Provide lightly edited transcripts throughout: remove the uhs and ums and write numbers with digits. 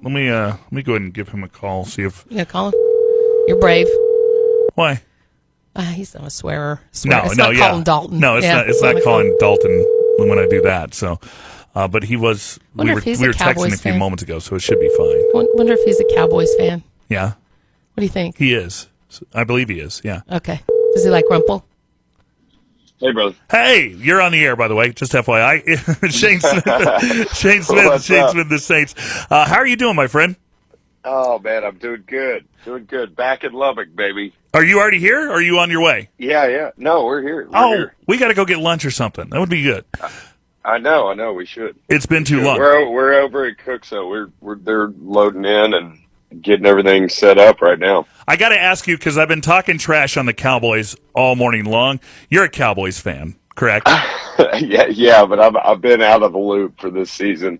Let me go ahead and give him a call. See if You gonna call him? You're brave. why. He's not a swearer. No, it's no, not yeah. calling Dalton. No, it's Yeah. not. It's not calling Dalton when I do that. So, but he was. Wonder We if he's were a Cowboys texting a few fan. moments ago, so it should be fine. Wonder if he's a Cowboys fan. Yeah, What do you think? he is. I believe he is. Yeah. Okay. Does he like Rumple? Hey, brother. Hey, you're on the air, by the way. Just FYI, Shane Smith. Shane Smith. What's Shane up? Smith, the Saints. How are you doing, my friend? Oh, man, I'm doing good. Doing good. Back in Lubbock, baby. Are you already here? Or are you on your way? Yeah. No, we're here. We're here. We got to go get lunch or something. That would be good. I know. We should. It's been too long. We're over at Cookso. They're loading in and getting everything set up right now. I got to ask you because I've been talking trash on the Cowboys all morning long. You're a Cowboys fan, correct? yeah, but I've been out of the loop for this season.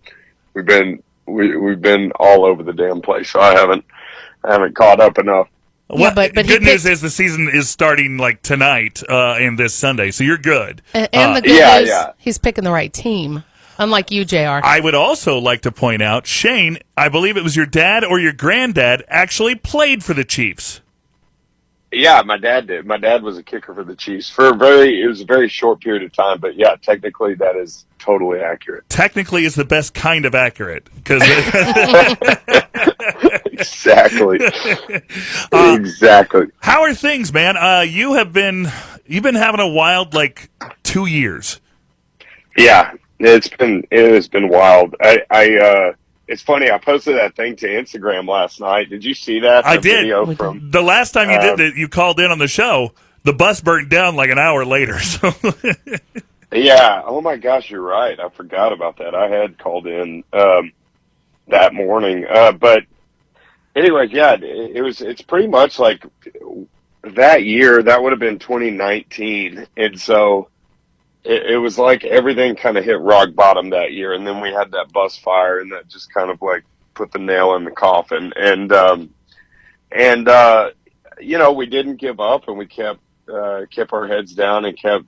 We've been all over the damn place, so I haven't caught up enough. Yeah, but good news is the season is starting like tonight and this Sunday, so you're good. And the good news, he's picking the right team, unlike you, JR. I would also like to point out, Shane, I believe it was your dad or your granddad actually played for the Chiefs. Yeah, my dad did. My dad was a kicker for the Chiefs it was a very short period of time, but yeah, technically that is totally accurate. Technically is the best kind of accurate because Exactly. Exactly. How are things, man? You've been having a wild 2 years. Yeah, it has been wild. It's funny. I posted that thing to Instagram last night. Did you see that? I did. Video from The last time you did it, you called in on the show. The bus burnt down like an hour later. So yeah. Oh my gosh, you're right. I forgot about that. I had called in that morning. But anyway, yeah, it's pretty much like that year. That would have been 2019, and so. It was like everything kind of hit rock bottom that year, and then we had that bus fire, and that just kind of like put the nail in the coffin. And we didn't give up, and we kept our heads down and kept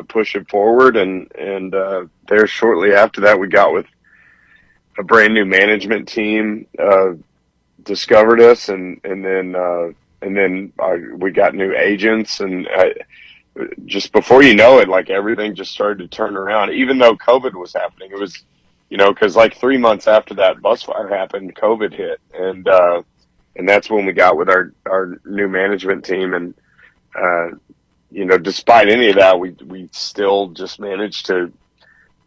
pushing forward. And there shortly after that, we got with a brand new management team, discovered us, and then we got new agents and. Just before you know it, like everything just started to turn around, even though COVID was happening. It was, because like 3 months after that bus fire happened, COVID hit. And that's when we got with our new management team. And, despite any of that, we still just managed to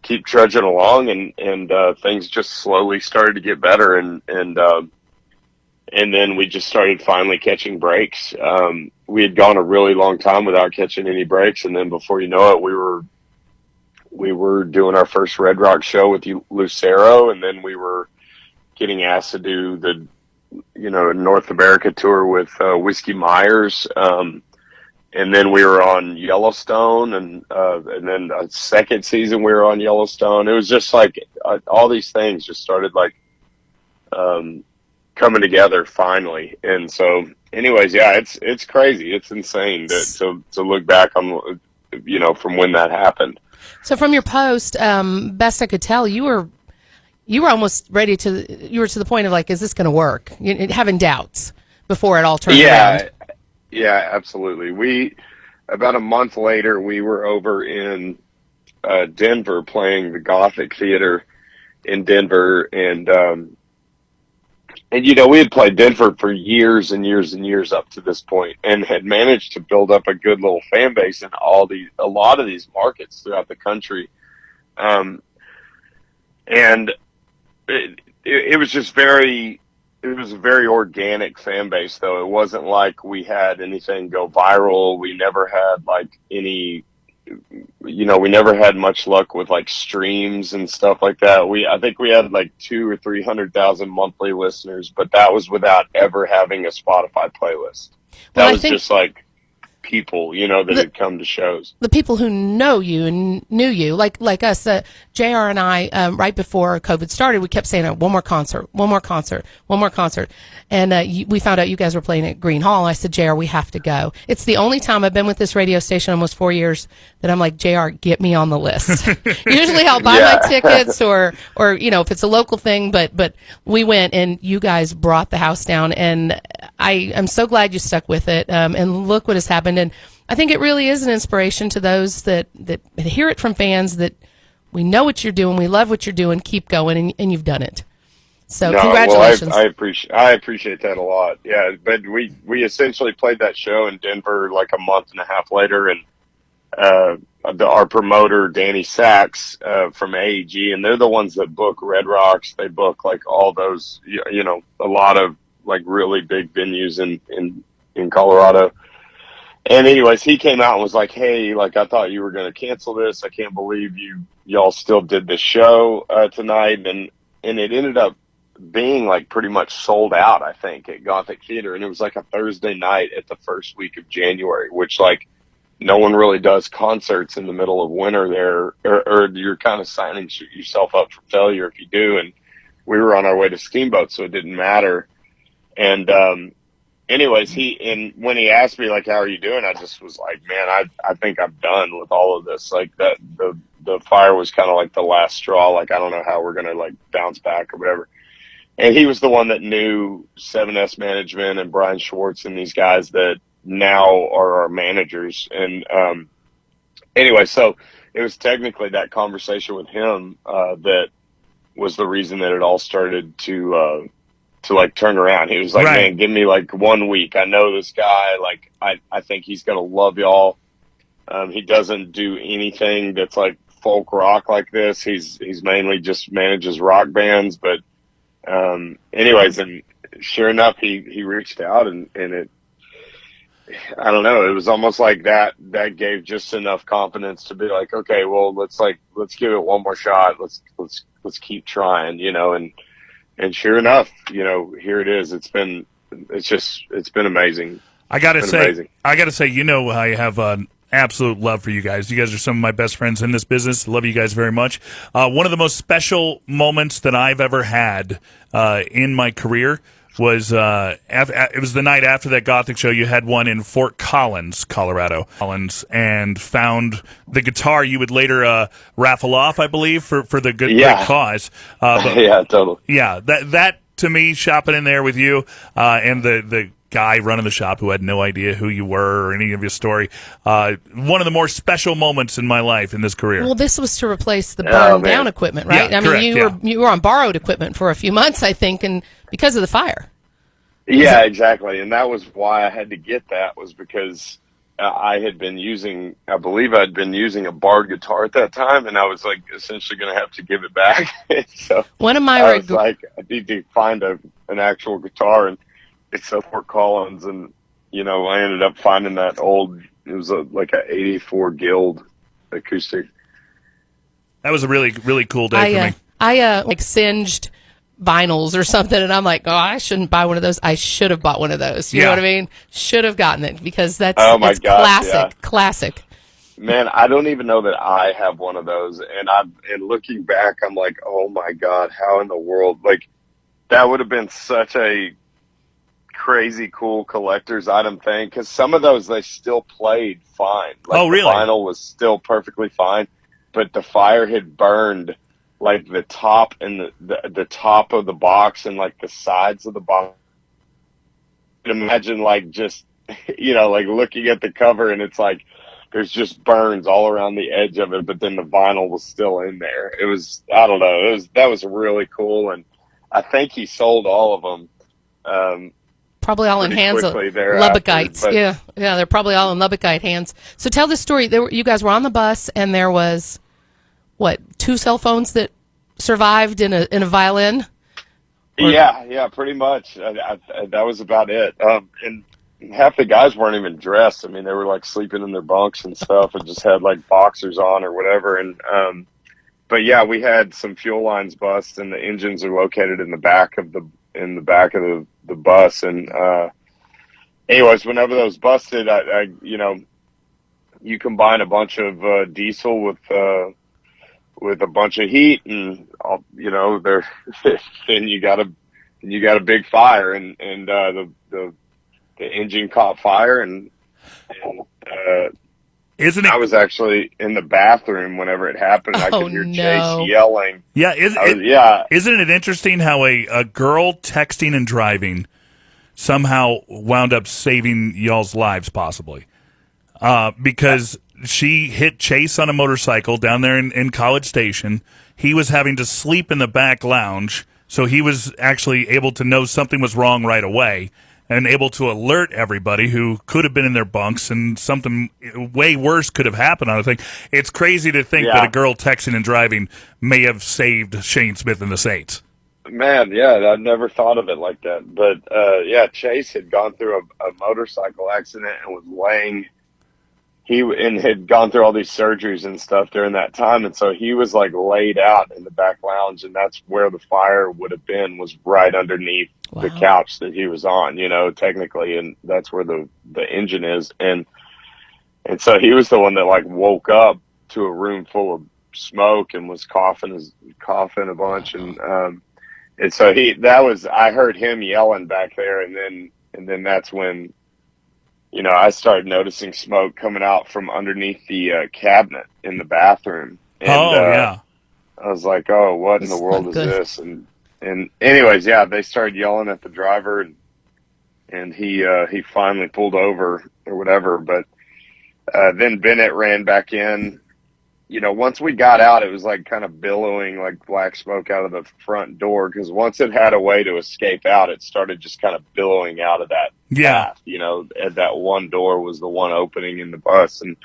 keep trudging along and things just slowly started to get better. And then we just started finally catching breaks. We had gone a really long time without catching any breaks, and then before you know it, we were doing our first Red Rock show with Lucero, and then we were getting asked to do the North America tour with Whiskey Myers, and then we were on Yellowstone, and then a second season we were on Yellowstone. It was just like all these things just started like. Coming together finally, and so anyways, yeah, it's crazy, it's insane to look back on from when that happened. So from your post, best I could tell, you were almost ready you were to the point of like, is this going to work? Having doubts before it all turned around. Yeah, absolutely. We about a month later we were over in Denver playing the Gothic Theater in Denver, and we had played Denver for years and years and years up to this point, and had managed to build up a good little fan base in a lot of these markets throughout the country. And it was just it was a very organic fan base, though. It wasn't like we had anything go viral. We never had we never had much luck with like streams and stuff like that. I think we had like 200,000 or 300,000 monthly listeners, but that was without ever having a Spotify playlist. That was just like people, that had come to shows. The people who know you and knew you, like us, JR and I, right before COVID started, we kept saying, one more concert, one more concert, one more concert. And we found out you guys were playing at Green Hall. I said, JR, we have to go. It's the only time I've been with this radio station almost 4 years that I'm like, JR, get me on the list. Usually I'll buy my tickets or if it's a local thing, but we went and you guys brought the house down, and I am so glad you stuck with it. And look what has happened. And I think it really is an inspiration to those that hear it from fans, that we know what you're doing, we love what you're doing, keep going, and you've done it. So congratulations. Well, I appreciate that a lot. Yeah, but we essentially played that show in Denver like a month and a half later, and our promoter Danny Sachs from AEG, and they're the ones that book Red Rocks. They book like all those, a lot of like really big venues in Colorado. And anyways, he came out and was like, "Hey, like I thought you were going to cancel this. I can't believe y'all still did this show tonight." And it ended up being like pretty much sold out, I think, at Gothic Theater. And it was like a Thursday night at the first week of January, which like no one really does concerts in the middle of winter there, or you're kind of signing yourself up for failure if you do. And we were on our way to Steamboat, so it didn't matter. And anyways, when he asked me like, "How are you doing?" I just was like, "Man, I think I'm done with all of this." Like that, the fire was kind of like the last straw. Like, I don't know how we're gonna like bounce back or whatever. And he was the one that knew 7S Management and Brian Schwartz and these guys that now are our managers. And anyway, so it was technically that conversation with him that was the reason that it all started to like turn around. He was like, Right. "Man, give me like 1 week. I know this guy. Like, I think he's going to love y'all." He doesn't do anything that's like folk rock like this. He's mainly just manages rock bands. But anyways, and sure enough, he reached out and it, I don't know, it was almost like that gave just enough confidence to be like, okay, well, let's give it one more shot. Let's keep trying, and sure enough, here it is. It's been amazing. I gotta say, I have an absolute love for you guys. You guys are some of my best friends in this business. Love you guys very much. One of the most special moments that I've ever had in my career was it was the night after that Gothic show. You had one in Fort Collins, Colorado, and found the guitar you would later raffle off, I believe, for the good cause. Yeah, totally. Yeah, that to me, shopping in there with you and the guy running the shop who had no idea who you were or any of your story. One of the more special moments in my life in this career. Well, this was to replace the burned down equipment, right? Yeah, I mean, correct, you were on borrowed equipment for a few months, I think, and because of the fire. Yeah, exactly. And that was why I had to get that, was because I believe I'd been using a Bard guitar at that time, and I was like essentially going to have to give it back. So one of my I was like, I need to find an actual guitar, and it's a Fort Collins, and I ended up finding that old. It was like a '84 Guild acoustic. That was a really, really cool day for me. I like singed vinyls or something, and I'm like, oh, I shouldn't buy one of those. I should have bought one of those. You know what I mean? Should have gotten it, because that's classic. Man, I don't even know that I have one of those, and looking back, I'm like, oh my God, how in the world? Like, that would have been such a crazy cool collector's item thing, because some of those they still played fine. Like, really? The vinyl was still perfectly fine, but the fire had burned like the top and the top of the box and like the sides of the box. Imagine like just like looking at the cover, and it's like there's just burns all around the edge of it, but then the vinyl was still in there. It was, I don't know, that was really cool, and I think he sold all of them. Probably all in hands of Lubbockites. Yeah, they're probably all in Lubbockite hands. So tell the story. You guys were on the bus, and there was, 2 cell phones that survived in a violin? Yeah, pretty much. That was about it. And half the guys weren't even dressed. I mean, they were like sleeping in their bunks and stuff, and just had like boxers on or whatever. And but yeah, we had some fuel lines bust, and the engines are located in the back of the bus, and anyways, whenever those busted, I you combine a bunch of diesel with a bunch of heat, and there then you got a big fire, and the engine caught fire, and Isn't it? I was actually in the bathroom whenever it happened. And I Oh could hear Chase no. yelling. Yeah, Yeah, isn't it interesting how a girl texting and driving somehow wound up saving y'all's lives, possibly? Because she hit Chase on a motorcycle down there in College Station. He was having to sleep in the back lounge, so he was actually able to know something was wrong right away and able to alert everybody who could have been in their bunks, and something way worse could have happened. I think it's crazy to think that a girl texting and driving may have saved Shane Smith and the Saints. man, yeah, I've never thought of it like that. But yeah, Chase had gone through a motorcycle accident and was laying. And had gone through all these surgeries and stuff during that time, and so he was like laid out in the back lounge, and that's where the fire would have been, was right underneath the couch that he was on, technically, and that's where the engine is, and so he was the one that like woke up to a room full of smoke and was coughing a bunch, and so I heard him yelling back there, and then that's when I started noticing smoke coming out from underneath the cabinet in the bathroom. And, yeah. I was like, oh, what in the world is this? And anyways, yeah, they started yelling at the driver, and he finally pulled over or whatever. But then Bennett ran back in. Once we got out, it was like kind of billowing like black smoke out of the front door, because once it had a way to escape out, it started just kind of billowing out of that path. At that one door was the one opening in the bus, and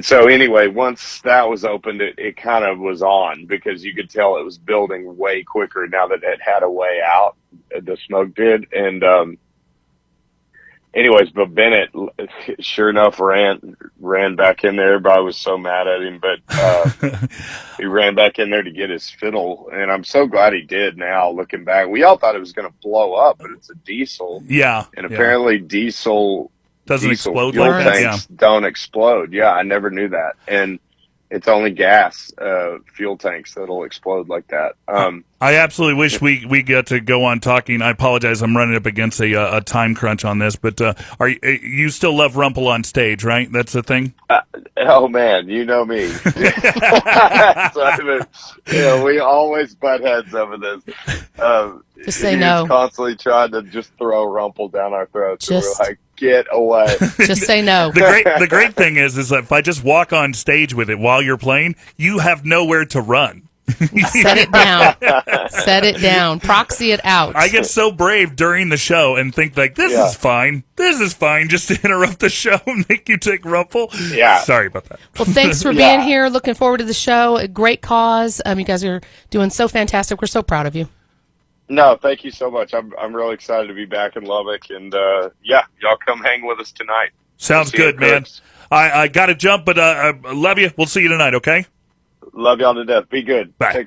so anyway, once that was opened, it kind of was on, because you could tell it was building way quicker now that it had a way out. The smoke did, and anyways, but Bennett, sure enough, ran back in there. Everybody was so mad at him, but he ran back in there to get his fiddle, and I'm so glad he did. Now looking back, we all thought it was going to blow up, but it's a diesel. Yeah, and apparently diesel doesn't explode fuel like that. Tanks don't explode. Yeah, I never knew that, and it's only gas fuel tanks that'll explode like that. I absolutely wish we got to go on talking. I apologize, I'm running up against a time crunch on this, but you still love Rumpel on stage, right? That's the thing? Oh, man, you know me. So, we always butt heads over this. Just say no. Constantly trying to just throw Rumpel down our throats. And we're like, get away. Just say no. The great thing is that if I just walk on stage with it while you're playing, you have nowhere to run. Set it down. Set it down. Proxy it out. I get so brave during the show and think like, this is fine. This is fine, just to interrupt the show and make you take Rumpel. Yeah. Sorry about that. Well, thanks for being here. Looking forward to the show. A great cause. You guys are doing so fantastic. We're so proud of you. No, thank you so much. I'm really excited to be back in Lubbock, and y'all come hang with us tonight. Sounds good, man. I got to jump, but I love you. We'll see you tonight, okay? Love y'all to death. Be good. Bye.